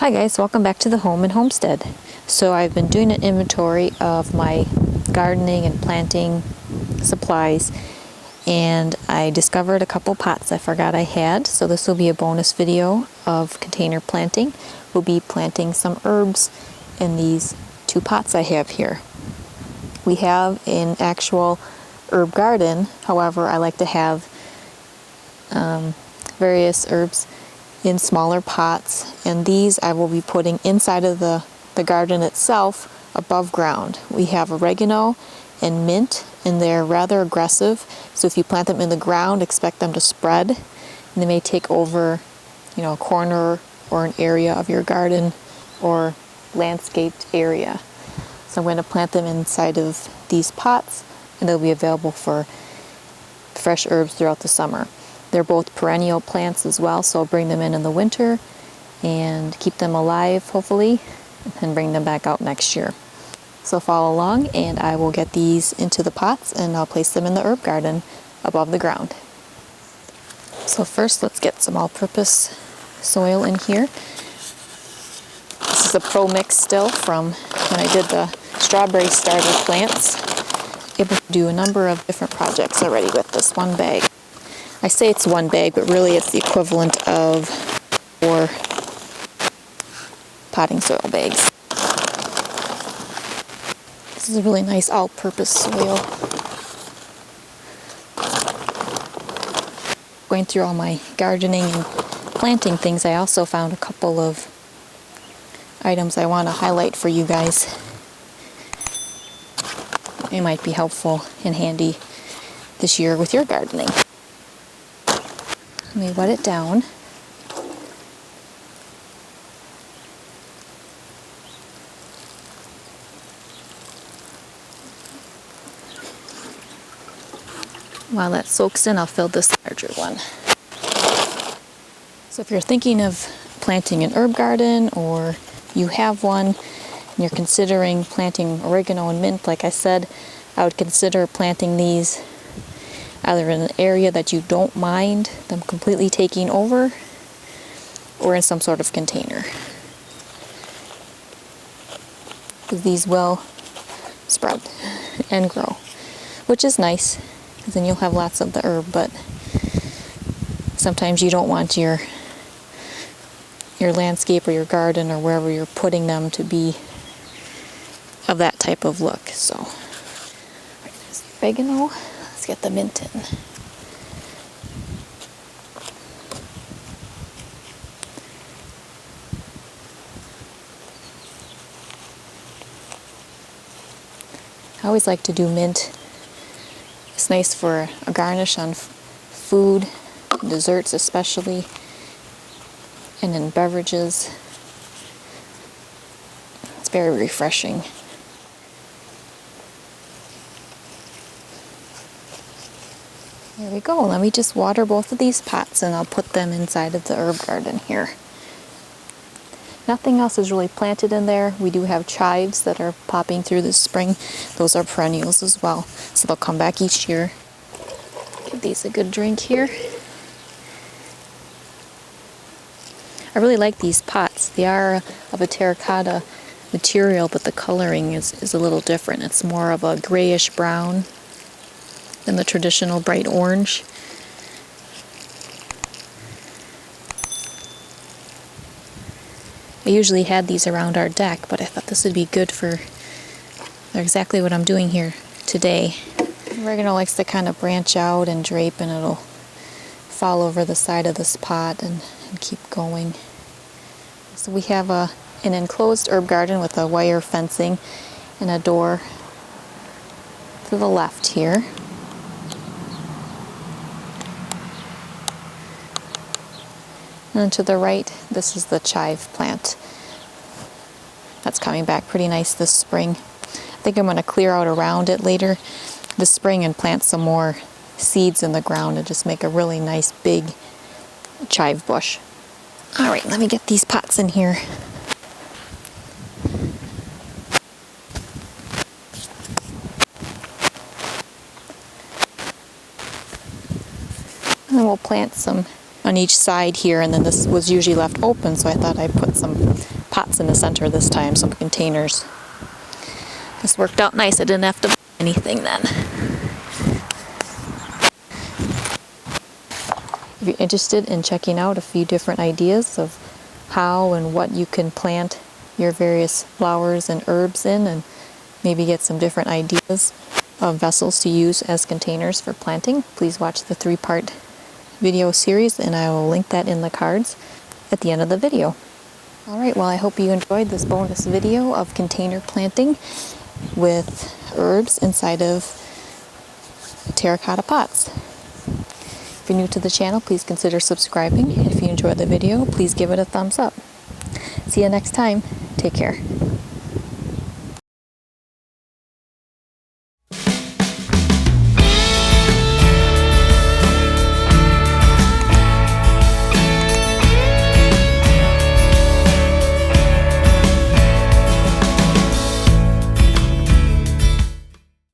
Hi guys, welcome back to the home and homestead. So I've been doing an inventory of my gardening and planting supplies, and I discovered a couple pots I forgot I had, so this will be a bonus video of container planting. We'll be planting some herbs in these two pots I have here. We have an actual herb garden, however I like to have various herbs in smaller pots, and these I will be putting inside of the garden itself above ground. We have oregano and mint, and they're rather aggressive, so if you plant them in the ground, expect them to spread, and they may take over, a corner or an area of your garden or landscaped area. So I'm going to plant them inside of these pots, and they'll be available for fresh herbs throughout the summer. They're both perennial plants as well, so I'll bring them in the winter and keep them alive, hopefully, and then bring them back out next year. So follow along, and I will get these into the pots, and I'll place them in the herb garden above the ground. So first, let's get some all-purpose soil in here. This is a Pro Mix still from when I did the strawberry starter plants. Able to do a number of different projects already with this one bag. I say it's one bag, but really it's the equivalent of 4 potting soil bags. This is a really nice all-purpose soil. Going through all my gardening and planting things, I also found a couple of items I want to highlight for you guys. It might be helpful and handy this year with your gardening. Let me wet it down. While that soaks in, I'll fill this larger one. So if you're thinking of planting an herb garden, or you have one and you're considering planting oregano and mint, like I said, I would consider planting these either in an area that you don't mind them completely taking over, or in some sort of container. Because these will sprout and grow, which is nice, because then you'll have lots of the herb, but sometimes you don't want your landscape or your garden or wherever you're putting them to be of that type of look. So, there's the oregano. Let's get the mint in. I always like to do mint. It's nice for a garnish on food, desserts especially, and in beverages. It's very refreshing. There we go. Let me just water both of these pots, and I'll put them inside of the herb garden here. Nothing else is really planted in there. We do have chives that are popping through this spring. Those are perennials as well, so they'll come back each year. Give these a good drink here. I really like these pots. They are of a terracotta material, but the coloring is a little different. It's more of a grayish brown than the traditional bright orange. I usually had these around our deck, but I thought this would be good for exactly what I'm doing here today. Oregano likes to kind of branch out and drape, and it'll fall over the side of this pot and keep going. So we have an enclosed herb garden with a wire fencing and a door to the left here. And to the right, this is the chive plant. That's coming back pretty nice this spring. I think I'm going to clear out around it later this spring and plant some more seeds in the ground and just make a really nice big chive bush. Alright, let me get these pots in here. And then we'll plant some on each side here, and then this was usually left open, so I thought I'd put some pots in the center this time, some containers. This worked out nice. I didn't have to buy anything then. If you're interested in checking out a few different ideas of how and what you can plant your various flowers and herbs in, and maybe get some different ideas of vessels to use as containers for planting, please watch the 3-part video series, and I will link that in the cards at the end of the video. Alright, well, I hope you enjoyed this bonus video of container planting with herbs inside of terracotta pots. If you're new to the channel, please consider subscribing. If you enjoyed the video, please give it a thumbs up. See you next time. Take care.